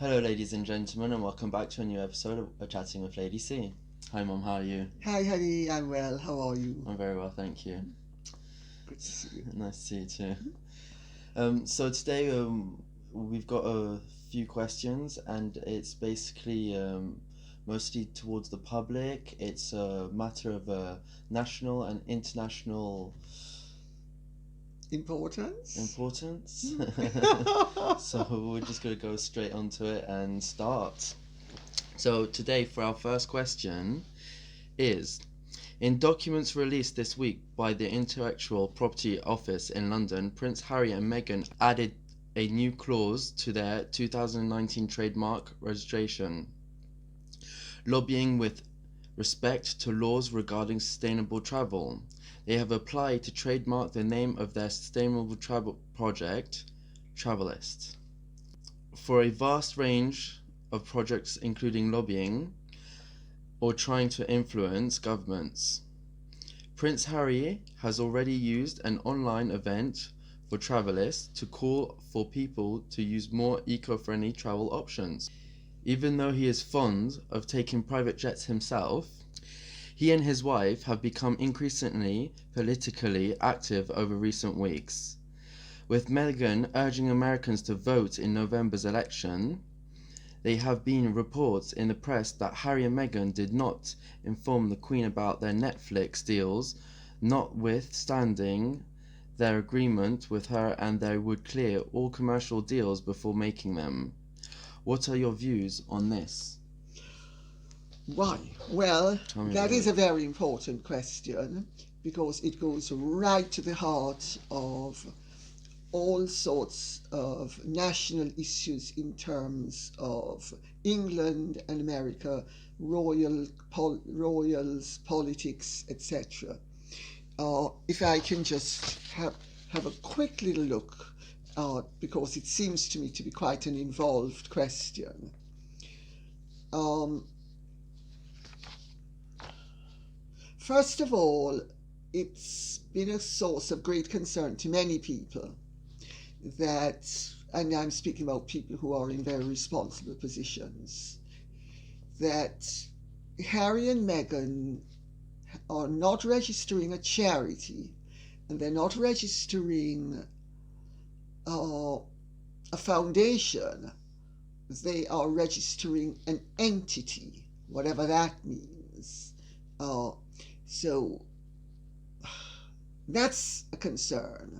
Hello ladies and gentlemen, and welcome back to a new episode of Chatting with Lady C. Hi Mum, how are you? Hi honey, I'm well. How are you? I'm very well, thank you. Good to see you. Nice to see you too. So today we've got a few questions, and it's basically mostly towards the public. It's a matter of national and international importance. So we're just going to go straight onto it and start. So today for our first question is, in documents released this week by the Intellectual Property Office in London, Prince Harry and Meghan added a new clause to their 2019 trademark registration, lobbying with respect to laws regarding sustainable travel. They have applied to trademark the name of their sustainable travel project, Travelist, for a vast range of projects including lobbying or trying to influence governments. Prince Harry has already used an online event for Travelist to call for people to use more eco-friendly travel options. Even though he is fond of taking private jets himself, he and his wife have become increasingly politically active over recent weeks, with Meghan urging Americans to vote in November's election. There have been reports in the press that Harry and Meghan did not inform the Queen about their Neflix deals, notwithstanding their agreement with her, and they would clear all commercial deals before making them. What are your views on this? Why? Well, that is a very important question because it goes right to the heart of all sorts of national issues in terms of England and America, royals, politics, etc. If I can just have a quick little look, because it seems to me to be quite an involved question. First of all, it's been a source of great concern to many people that, and I'm speaking about people who are in very responsible positions, that Harry and Meghan are not registering a charity, and they're not registering a foundation. They are registering an entity, whatever that means. So that's a concern.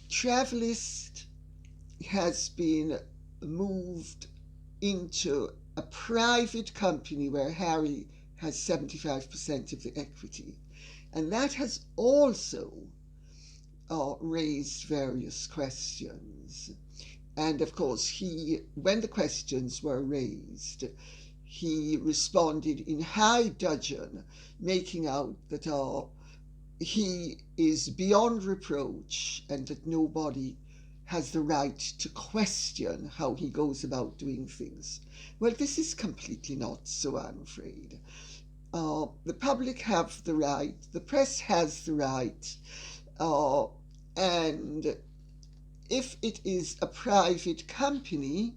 Travelist has been moved into a private company where Harry has 75% of the equity, and that has also raised various questions. And of course, when the questions were raised, he responded in high dudgeon, making out that he is beyond reproach and that nobody has the right to question how he goes about doing things. Well, this is completely not so, I'm afraid. The public have the right, the press has the right, and if it is a private company,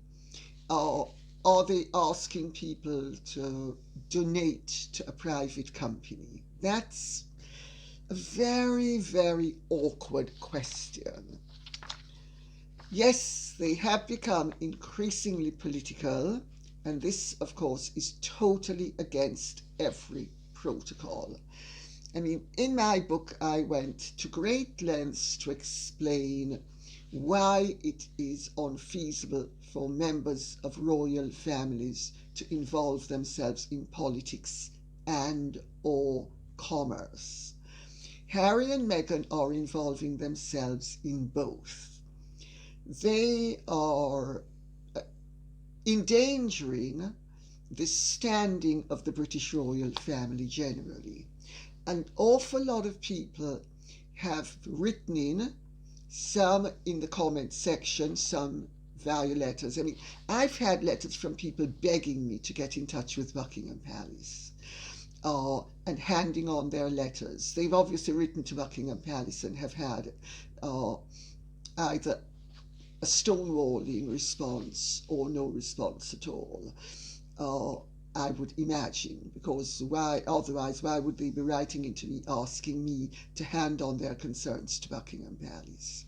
are they asking people to donate to a private company? That's a very, very awkward question. Yes, they have become increasingly political, and this, of course, is totally against every protocol. I mean, in my book, I went to great lengths to explain why it is unfeasible for members of royal families to involve themselves in politics and or commerce. Harry and Meghan are involving themselves in both. They are endangering the standing of the British royal family generally. An awful lot of people have written in, some in the comment section, some via letters. I mean, I've had letters from people begging me to get in touch with Buckingham Palace. and handing on their letters. They've obviously written to Buckingham Palace and have had either a stonewalling response or no response at all. I would imagine, because why would they be writing into me asking me to hand on their concerns to Buckingham Palace?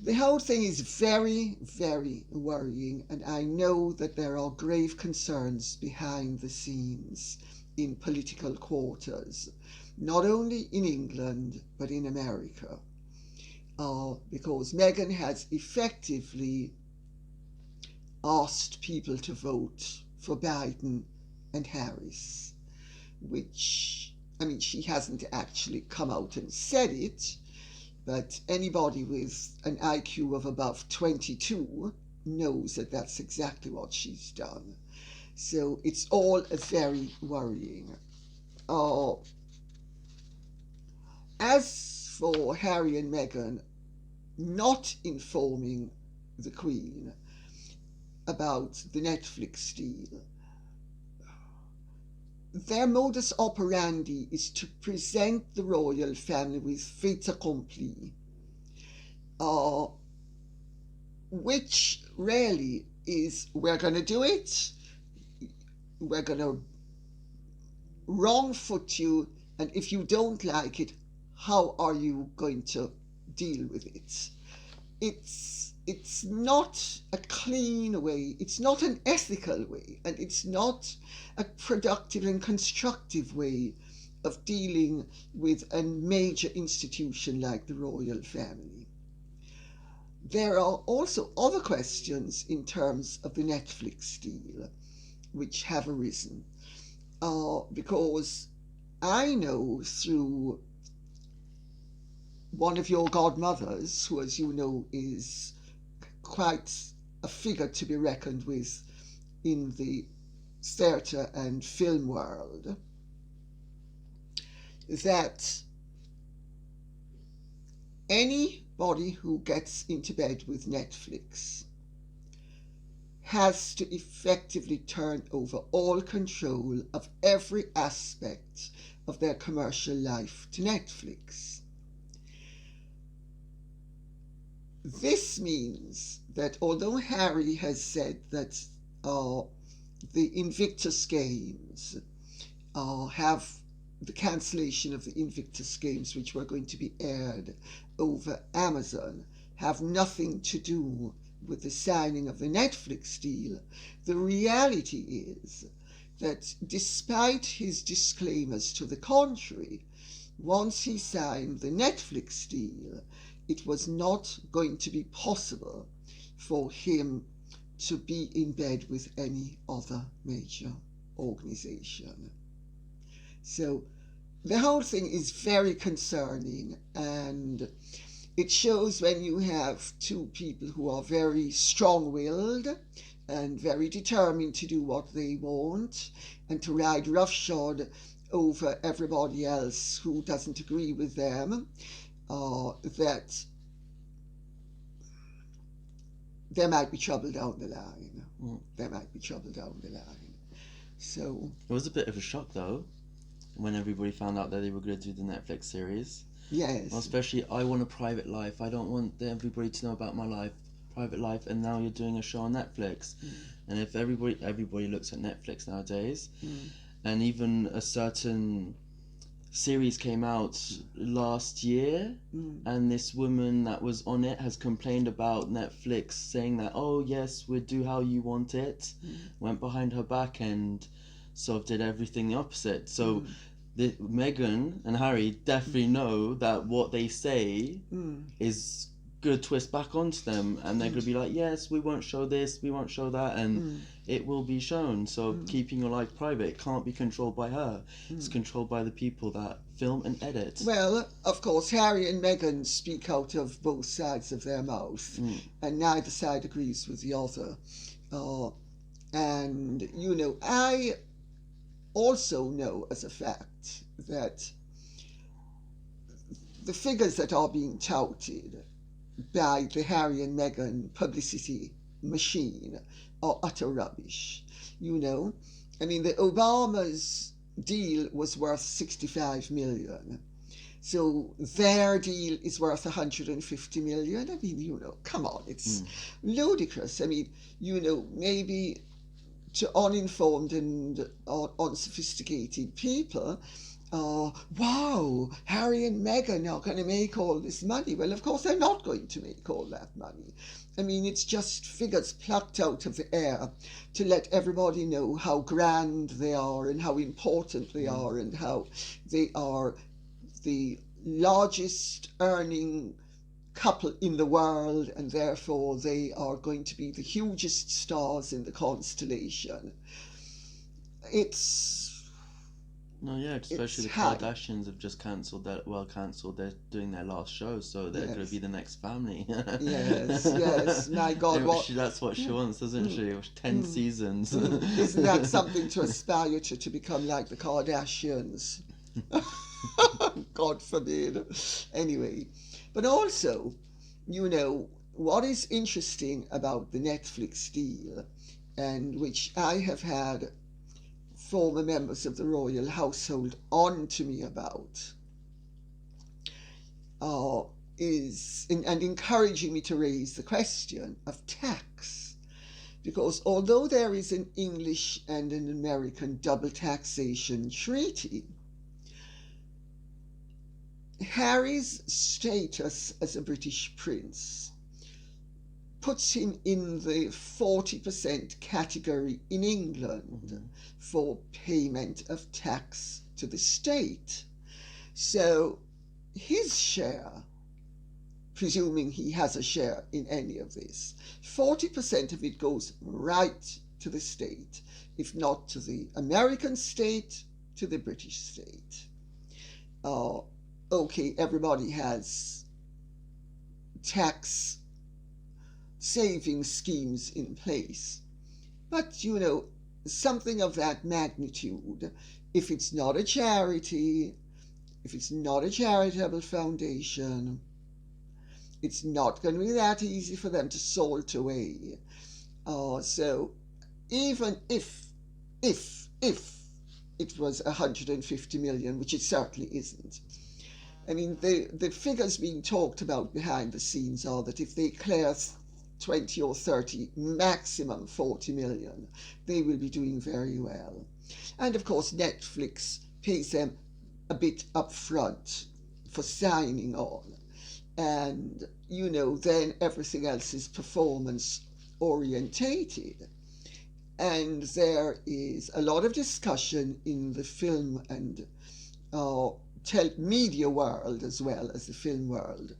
The whole thing is very, very worrying, and I know that there are grave concerns behind the scenes in political quarters, not only in England, but in America, because Meghan has effectively asked people to vote for Biden and Harris, which, I mean, she hasn't actually come out and said it, but anybody with an IQ of above 22 knows that that's exactly what she's done. So it's all very worrying. As for Harry and Meghan not informing the Queen about the Netflix deal, their modus operandi is to present the royal family with fait accompli, which really is, we're going to do it, we're going to wrong foot you, and if you don't like it, how are you going to deal with it? It's not a clean way, it's not an ethical way, and it's not a productive and constructive way of dealing with a major institution like the royal family. There are also other questions in terms of the Netflix deal which have arisen, because I know through one of your godmothers, who, as you know, is quite a figure to be reckoned with in the theatre and film world, that anybody who gets into bed with Netflix has to effectively turn over all control of every aspect of their commercial life to Netflix. This means that although Harry has said that the Invictus Games have the cancellation of the Invictus Games, which were going to be aired over Amazon, have nothing to do with the signing of the Netflix deal, the reality is that despite his disclaimers to the contrary, once he signed the Netflix deal, it was not going to be possible for him to be in bed with any other major organization. So the whole thing is very concerning, and it shows when you have two people who are very strong-willed and very determined to do what they want and to ride roughshod over everybody else who doesn't agree with them, that there might be trouble down the line. There might be trouble down the line. So it was a bit of a shock, though, when everybody found out that they were going to do the Netflix series. Yes. Well, especially, I want a private life. I don't want everybody to know about my private life, and now you're doing a show on Netflix. And if everybody looks at Netflix nowadays, and even a certain series came out last year, and this woman that was on it has complained about Netflix, saying that, oh yes, we'll do how you want it, went behind her back and sort of did everything the opposite. So Meghan and Harry definitely know that what they say is going to twist back onto them, and they're going to be like, yes, we won't show this, we won't show that, and it will be shown. So keeping your life private can't be controlled by her. It's controlled by the people that film and edit. Well, of course, Harry and Meghan speak out of both sides of their mouth, and neither side agrees with the other. And, you know, I also know as a fact that the figures that are being touted by the Harry and Meghan publicity machine are utter rubbish. You know, I mean, the Obamas deal was worth 65 million. So their deal is worth 150 million. I mean, come on, it's ludicrous. I mean, maybe to uninformed and unsophisticated people, wow, Harry and Meghan are going to make all this money. Well, of course, they're not going to make all that money. I mean, it's just figures plucked out of the air to let everybody know how grand they are and how important they are and how they are the largest earning couple in the world, and therefore they are going to be the hugest stars in the constellation. Especially the Kardashians have just cancelled. They're doing their last show, so they're going to be the next family. yes, my God, that's what she wants, doesn't she? 10 seasons. Isn't that something to aspire to become like the Kardashians? God forbid. Anyway, but also, what is interesting about the Netflix deal, and which I have had former members of the royal household on to me about, is and encouraging me to raise the question of tax. Because although there is an English and an American double taxation treaty, Harry's status as a British prince puts him in the 40% category in England for payment of tax to the state. So his share, presuming he has a share in any of this, 40% of it goes right to the state, if not to the American state, to the British state. Okay, everybody has tax saving schemes in place, but something of that magnitude, if it's not a charity, if it's not a charitable foundation, it's not going to be that easy for them to salt away. So even if it was 150 million, which it certainly isn't, I mean, the figures being talked about behind the scenes are that if they clear 20 or 30, maximum 40 million, they will be doing very well. And of course, Netflix pays them a bit up front for signing on. And, then everything else is performance orientated. And there is a lot of discussion in the film and media world as well as the film world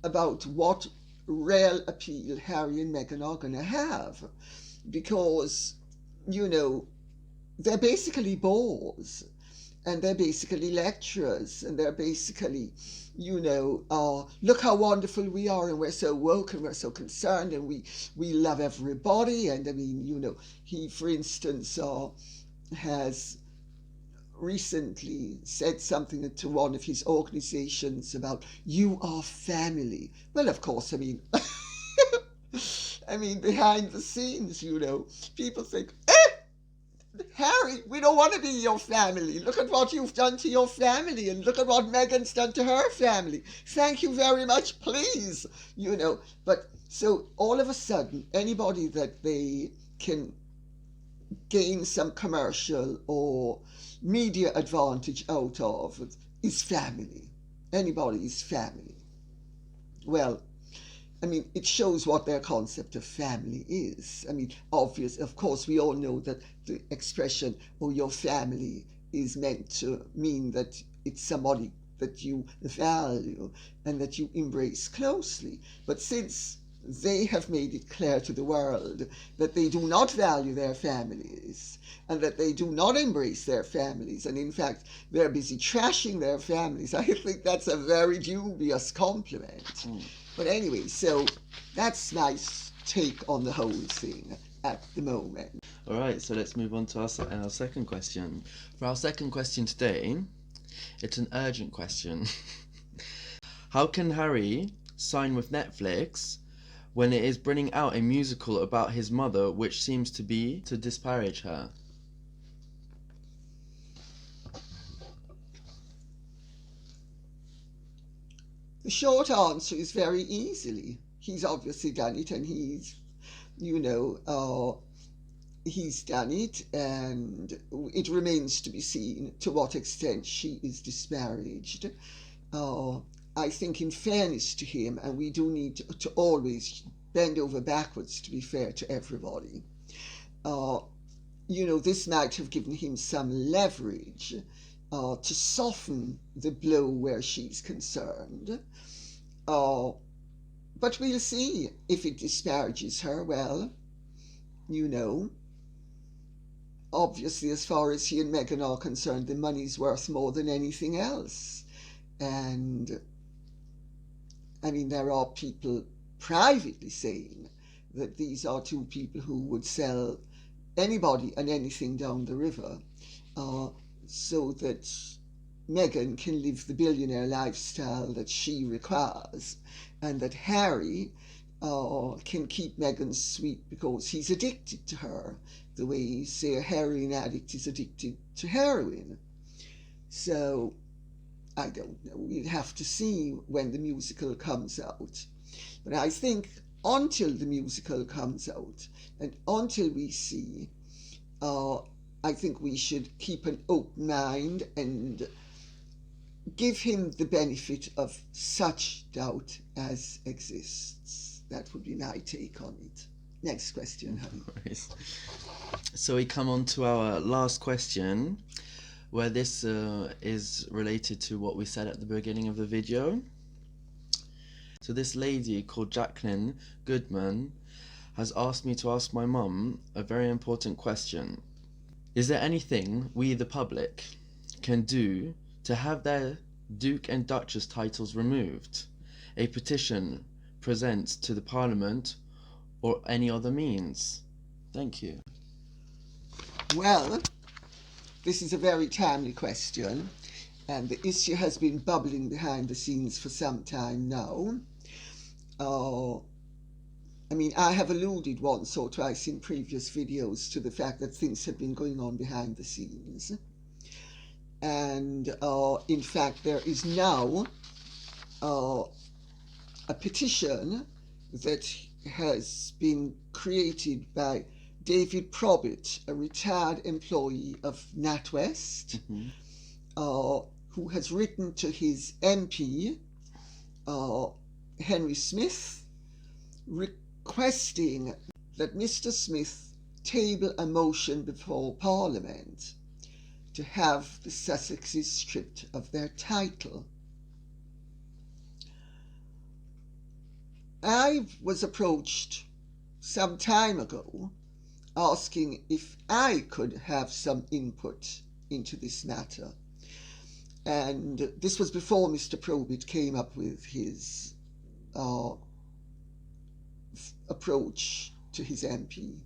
about what real appeal Harry and Meghan are going to have, because they're basically bores, and they're basically lecturers, and they're basically look how wonderful we are, and we're so woke, and we're so concerned, and we love everybody. And I mean, he, for instance, has recently said something to one of his organizations about, you are family. Well, of course, I mean, behind the scenes, people think, Harry, we don't want to be your family. Look at what you've done to your family, and look at what Meghan's done to her family. Thank you very much, please. But so all of a sudden, anybody that they can gain some commercial or media advantage out of is family. Anybody is family. Well, I mean, it shows what their concept of family is. I mean, of course, we all know that the expression, your family, is meant to mean that it's somebody that you value and that you embrace closely. But since they have made it clear to the world that they do not value their families and that they do not embrace their families, and in fact, they're busy trashing their families, I think that's a very dubious compliment. But anyway, so that's my take on the whole thing at the moment. All right, so let's move on to our second question. For our second question today, it's an urgent question. How can Harry sign with Netflix when it is bringing out a musical about his mother which seems to disparage her? The short answer is very easily. He's obviously done it, and he's done it, and it remains to be seen to what extent she is disparaged. I think, in fairness to him, and we do need to always bend over backwards to be fair to everybody, this might have given him some leverage to soften the blow where she's concerned. But we'll see. If it disparages her, well, obviously, as far as he and Meghan are concerned, the money's worth more than anything else. And I mean, there are people privately saying that these are two people who would sell anybody and anything down the river so that Meghan can live the billionaire lifestyle that she requires, and that Harry can keep Meghan sweet because he's addicted to her, the way, say, a heroin addict is addicted to heroin. So I don't know. We'll have to see when the musical comes out. But I think until the musical comes out and until we see, I think we should keep an open mind and give him the benefit of such doubt as exists. That would be my take on it. Next question, Harry. So we come on to our last question, where this is related to what we said at the beginning of the video. So this lady called Jacqueline Goodman has asked me to ask my mum a very important question. Is there anything we, the public, can do to have their Duke and Duchess titles removed? A petition present to the Parliament or any other means? Thank you. Well, this is a very timely question, and the issue has been bubbling behind the scenes for some time now. I mean, I have alluded once or twice in previous videos to the fact that things have been going on behind the scenes. And in fact, there is now a petition that has been created by David Probert, a retired employee of NatWest, who has written to his MP, Henry Smith, requesting that Mr. Smith table a motion before Parliament to have the Sussexes stripped of their title. I was approached some time ago asking if I could have some input into this matter. And this was before Mr. Probert came up with his approach to his MP.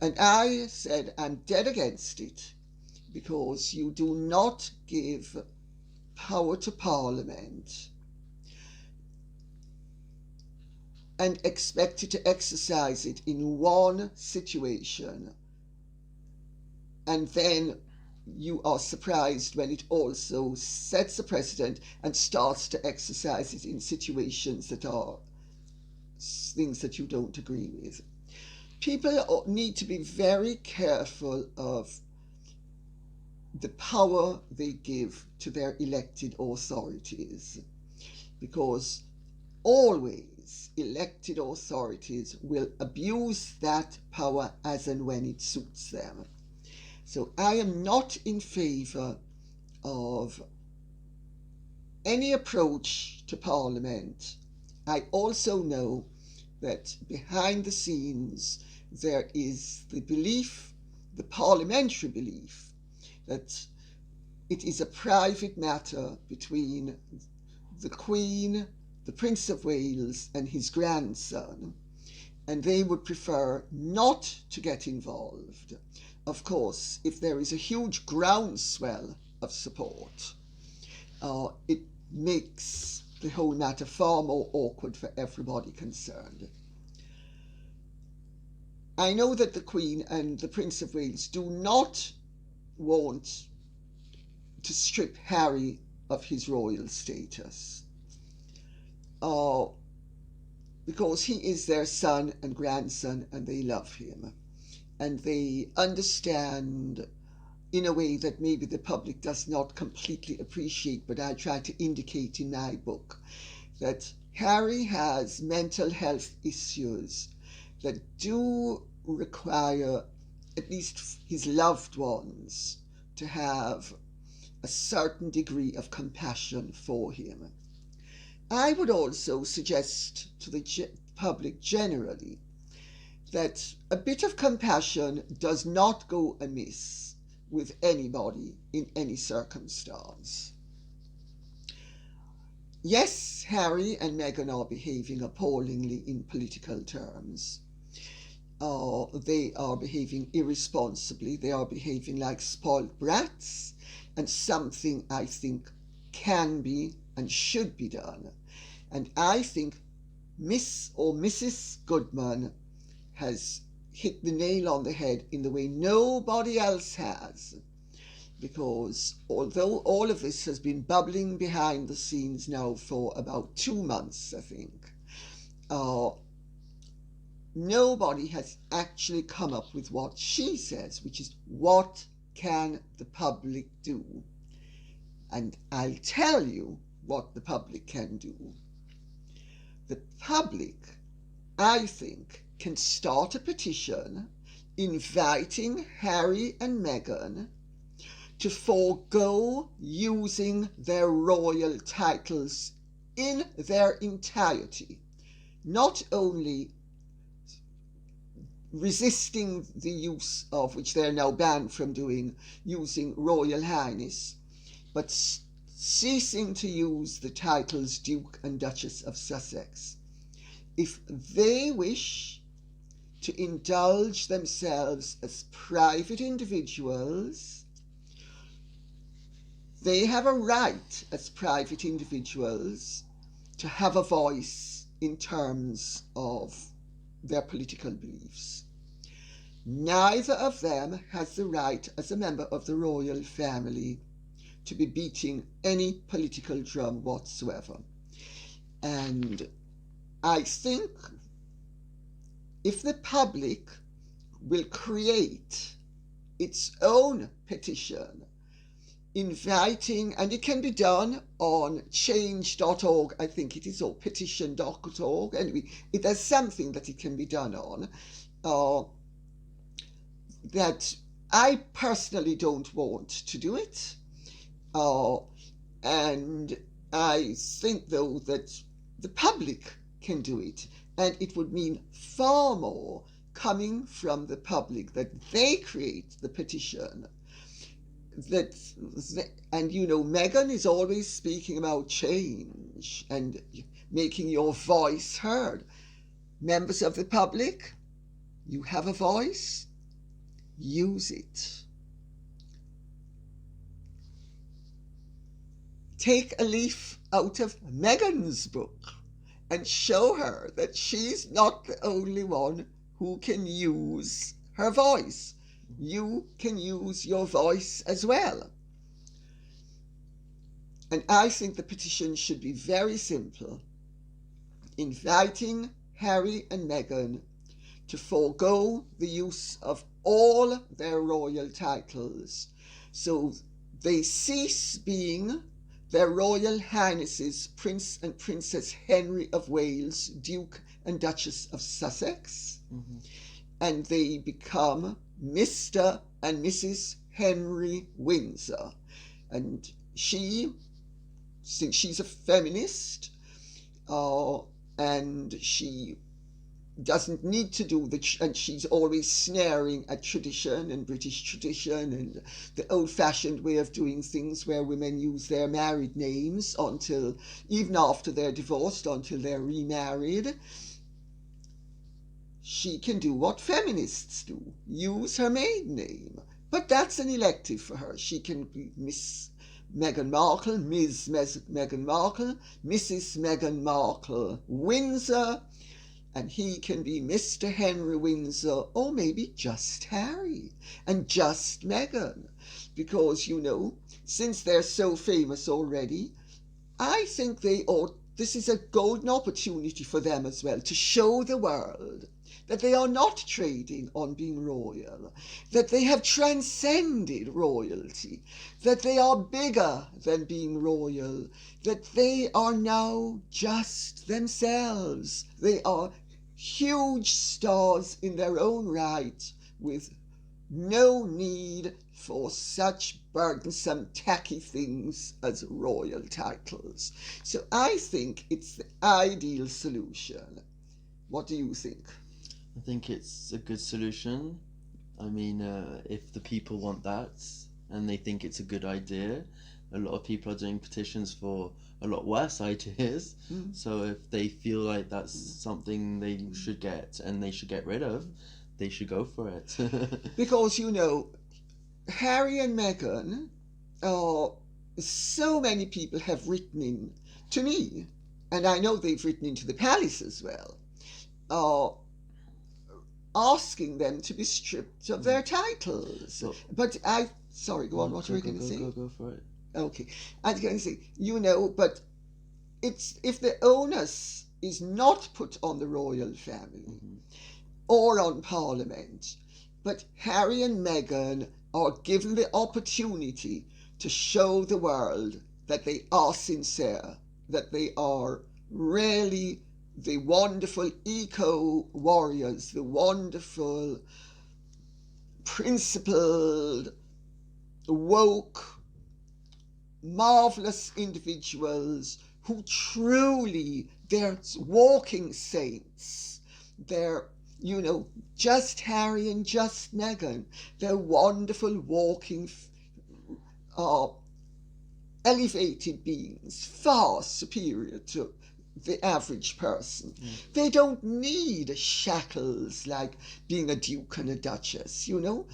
And I said, I'm dead against it, because you do not give power to Parliament and expect it to exercise it in one situation, and then you are surprised when it also sets a precedent and starts to exercise it in situations that are things that you don't agree with. People need to be very careful of the power they give to their elected authorities, because always elected authorities will abuse that power as and when it suits them. So I am not in favour of any approach to Parliament. I also know that behind the scenes there is the belief, the parliamentary belief, that it is a private matter between the Queen, the Prince of Wales and his grandson, and they would prefer not to get involved. Of course, if there is a huge groundswell of support, it makes the whole matter far more awkward for everybody concerned. I know that the Queen and the Prince of Wales do not want to strip Harry of his royal status. uh, because he is their son and grandson and they love him. And they understand in a way that maybe the public does not completely appreciate, but I try to indicate in my book that Harry has mental health issues that do require at least his loved ones to have a certain degree of compassion for him. I would also suggest to the public generally that a bit of compassion does not go amiss with anybody in any circumstance. Yes, Harry and Meghan are behaving appallingly in political terms. They are behaving irresponsibly. They are behaving like spoiled brats, and something I think can be and should be done. And I think Miss or Mrs. Goodman has hit the nail on the head in the way nobody else has. Because although all of this has been bubbling behind the scenes now for about 2 months, I think, nobody has actually come up with what she says, which is, what can the public do? And I'll tell you what the public can do. The public, I think, can start a petition inviting Harry and Meghan to forego using their royal titles in their entirety, not only resisting the use of, which they're now banned from doing, using Royal Highness, but ceasing to use the titles Duke and Duchess of Sussex. If they wish to indulge themselves as private individuals, they have a right as private individuals to have a voice in terms of their political beliefs. Neither of them has the right as a member of the royal family to be beating any political drum whatsoever. And I think if the public will create its own petition inviting, and it can be done on change.org, I think it is, or petition.org, anyway, there's something that it can be done on, that I personally don't want to do it, and I think though that the public can do it, and it would mean far more coming from the public that they create the petition. And you know, Meghan is always speaking about change and making your voice heard. Members of the public, you have a voice, use it. Take a leaf out of Meghan's book and show her that she's not the only one who can use her voice. You can use your voice as well. And I think the petition should be very simple, inviting Harry and Meghan to forego the use of all their royal titles, so they cease being their Royal Highnesses Prince and Princess Henry of Wales, Duke and Duchess of Sussex, and they become Mr. and Mrs. Henry Windsor. And she, since she's a feminist, and she doesn't need to do and she's always snaring at tradition and British tradition and the old-fashioned way of doing things where women use their married names until, even after they're divorced, until they're remarried. She can do what feminists do, use her maiden name. But that's an elective for her. She can be Miss Meghan Markle, Ms. Meghan Markle, Mrs. Meghan Markle Windsor, and he can be Mr. Henry Windsor, or maybe just Harry and just Meghan. Because, you know, since they're so famous already, I think they ought this is a golden opportunity for them as well to show the world that they are not trading on being royal, that they have transcended royalty, that they are bigger than being royal, that they are now just themselves. They are huge stars in their own right, with no need for such burdensome, tacky things as royal titles. So I think it's the ideal solution. What do you think? I think it's a good solution. I mean, if the people want that and they think it's a good idea, a lot of people are doing petitions for a lot worse ideas. So if they feel like that's something they should get and they should get rid of, they should go for it. Because, you know, Harry and Meghan, so many people have written in to me, and I know they've written into the palace as well, asking them to be stripped of their titles. But sorry, go on, what were you going to say? Go for it. Okay, I was going to say, you know, but it's if the onus is not put on the royal family or on Parliament, but Harry and Meghan are given the opportunity to show the world that they are sincere, that they are really the wonderful eco-warriors, the wonderful, principled, woke, marvellous individuals who truly, they're walking saints. They're, you know, just Harry and just Meghan. They're wonderful walking, elevated beings, far superior to the average person. They don't need shackles like being a duke and a duchess, you know.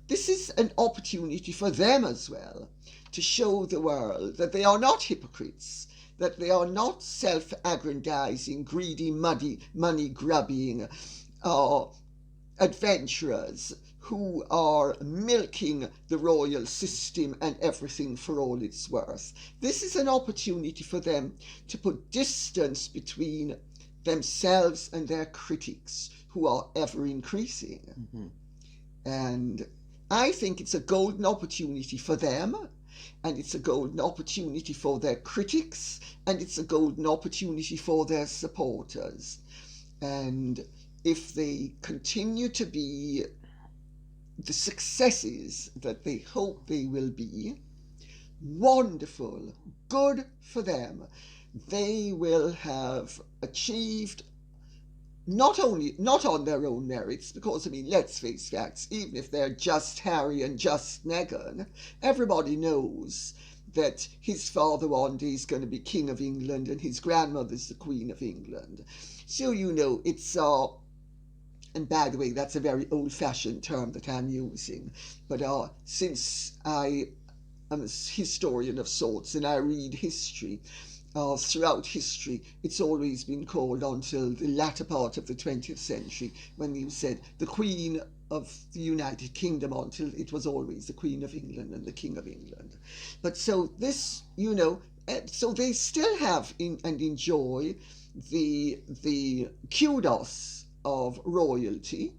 This is an opportunity for them as well to show the world that they are not hypocrites, that they are not self-aggrandizing, greedy, money-grubbing adventurers who are milking the royal system and everything for all it's worth. This is an opportunity for them to put distance between themselves and their critics, who are ever increasing. And I think it's a golden opportunity for them, and it's a golden opportunity for their critics, and it's a golden opportunity for their supporters. And if they continue to be the successes that they hope they will be, wonderful, good for them. They will have achieved not on their own merits, because, I mean, let's face facts, even if they're just Harry and just Meghan, everybody knows that his father one day is going to be King of England and his grandmother's the Queen of England. So, you know, it's and by the way, that's a very old-fashioned term that I'm using, but since I am a historian of sorts and I read history, throughout history, it's always been called until the latter part of the 20th century, when you said the Queen of the United Kingdom, until it was always the Queen of England and the King of England. But so this, you know, so they still have and enjoy the kudos of royalty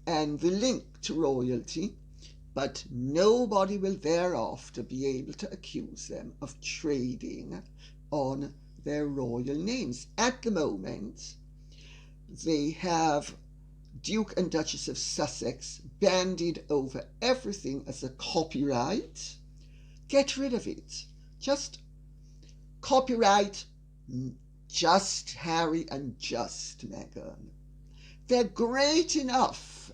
and the link to royalty, but nobody will thereafter be able to accuse them of trading on their royal names. At the moment, they have Duke and Duchess of Sussex bandied over everything as a copyright. Get rid of it. Just copyright just Harry and just Meghan. They're great enough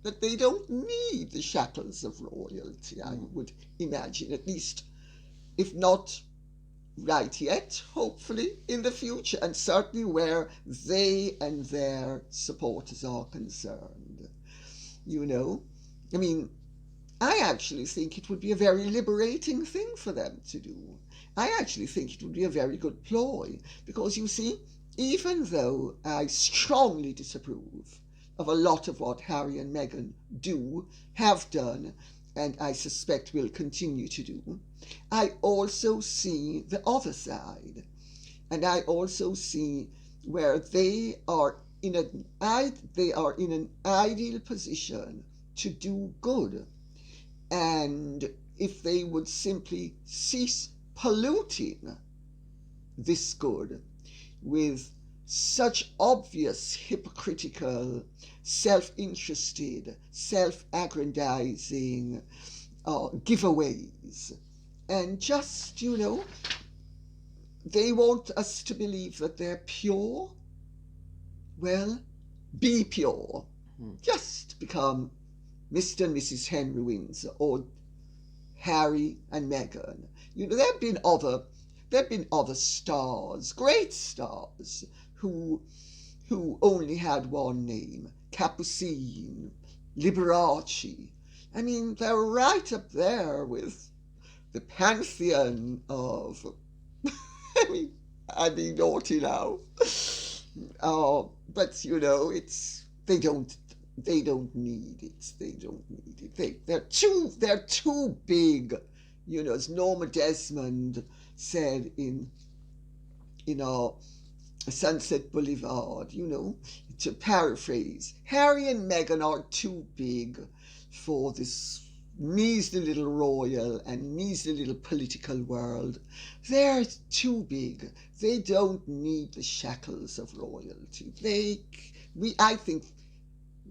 that they don't need the shackles of royalty, I would imagine, at least, if not right yet, hopefully in the future, and certainly where they and their supporters are concerned. You know, I mean, I actually think it would be a very liberating thing for them to do. I actually think it would be a very good ploy, because you see, even though I strongly disapprove of a lot of what Harry and Meghan do, have done, and I suspect will continue to do, I also see the other side. And I also see where they are in an ideal position to do good. And if they would simply cease polluting this good with such obvious hypocritical, self-interested, self-aggrandizing giveaways, and just, they want us to believe that they're pure. Well, be pure. Just become Mr. and Mrs. Henry Windsor, or Harry and Meghan. There have been other stars, great stars, who only had one name: Capucine, Liberace. I mean, they're right up there with the pantheon of I'm being naughty now. But they don't need it. They don't need it. They're too big. As Norma Desmond said in Sunset Boulevard. To paraphrase, Harry and Meghan are too big for this measly little royal and measly little political world. They're too big. They don't need the shackles of royalty. I think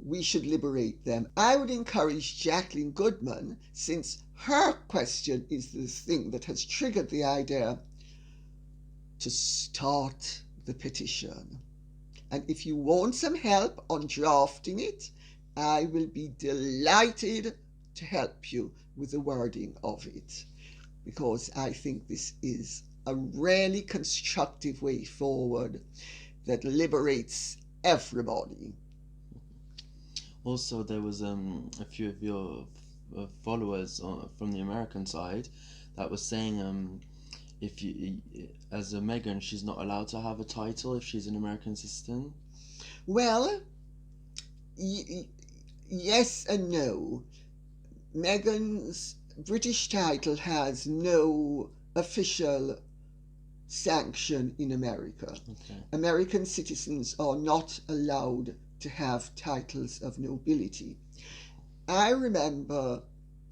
we should liberate them. I would encourage Jacqueline Goodman, since her question is the thing that has triggered the idea, to start the petition. And if you want some help on drafting it, I will be delighted to help you with the wording of it, because I think this is a really constructive way forward that liberates everybody. Also, there was a few of your followers from the American side that was saying if you, as a Meghan, she's not allowed to have a title if she's an American citizen. Well, yes and no. Meghan's British title has no official sanction in America. Okay. American citizens are not allowed to have titles of nobility. I remember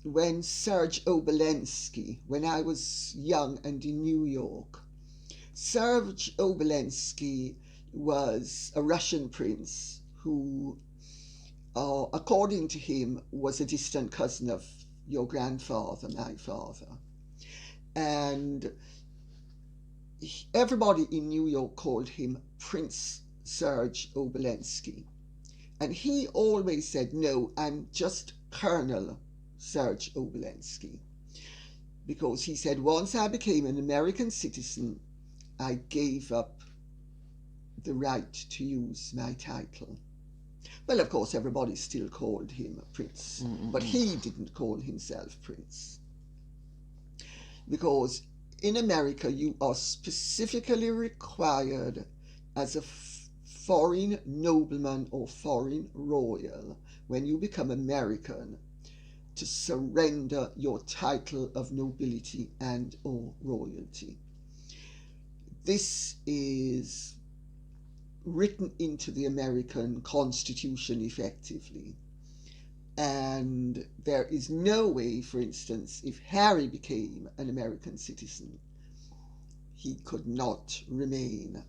when Serge Obolensky, when I was young and in New York, Serge Obolensky was a Russian prince who, according to him, was a distant cousin of your grandfather, my father. And everybody in New York called him Prince Serge Obolensky. And he always said, no, I'm just Colonel Serge Obolensky. Because he said, once I became an American citizen, I gave up the right to use my title. Well, of course, everybody still called him Prince, but he didn't call himself Prince. Because in America, you are specifically required as a foreign nobleman or foreign royal, when you become American, to surrender your title of nobility and or royalty. This is written into the American Constitution effectively. And there is no way, for instance, if Harry became an American citizen, he could not remain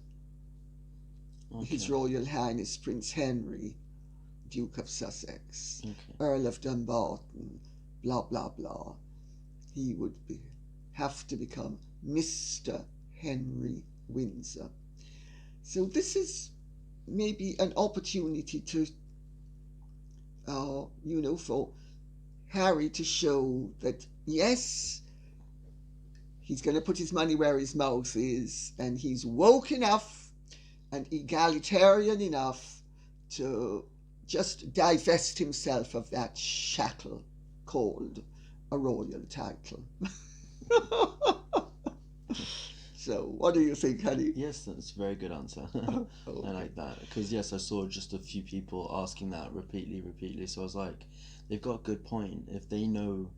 His Royal Highness Prince Henry, Duke of Sussex, Earl of Dumbarton, blah, blah, blah. He would have to become Mr. Henry Windsor. So this is maybe an opportunity to, for Harry to show that, yes, he's going to put his money where his mouth is, and he's woke enough and egalitarian enough to just divest himself of that shackle called a royal title. So, what do you think, honey? Yes, that's a very good answer. Okay. I like that. Because, yes, I saw just a few people asking that repeatedly. So I was like, they've got a good point. If they know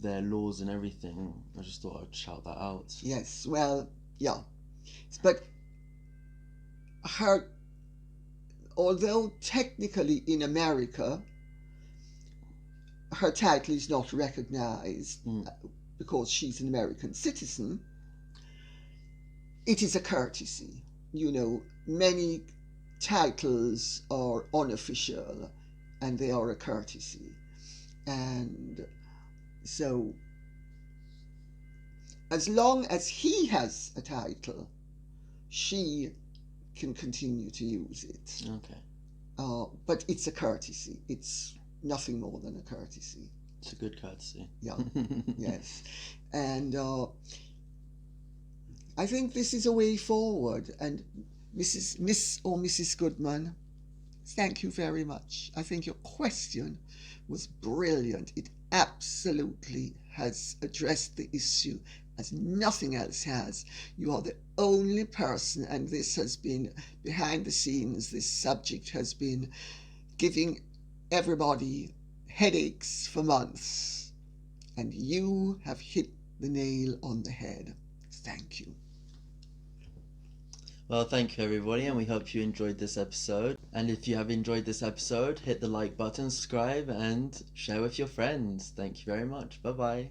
their laws and everything, I just thought I'd shout that out. Yes, well, yeah. But her, although technically in America her title is not recognized because she's an American citizen, it is a courtesy. You know, many titles are unofficial and they are a courtesy. And so, as long as he has a title, she can continue to use it. Okay. But it's a courtesy. It's nothing more than a courtesy. It's a good courtesy. Yeah, yes. And I think this is a way forward. And Mrs. Goodman, thank you very much. I think your question was brilliant. It absolutely has addressed the issue as nothing else has. You are the only person, and this has been behind the scenes, this subject has been giving everybody headaches for months, and you have hit the nail on the head. Thank you. Well, thank you everybody, and we hope you enjoyed this episode. And if you have enjoyed this episode, hit the like button, subscribe, and share with your friends. Thank you very much. Bye bye.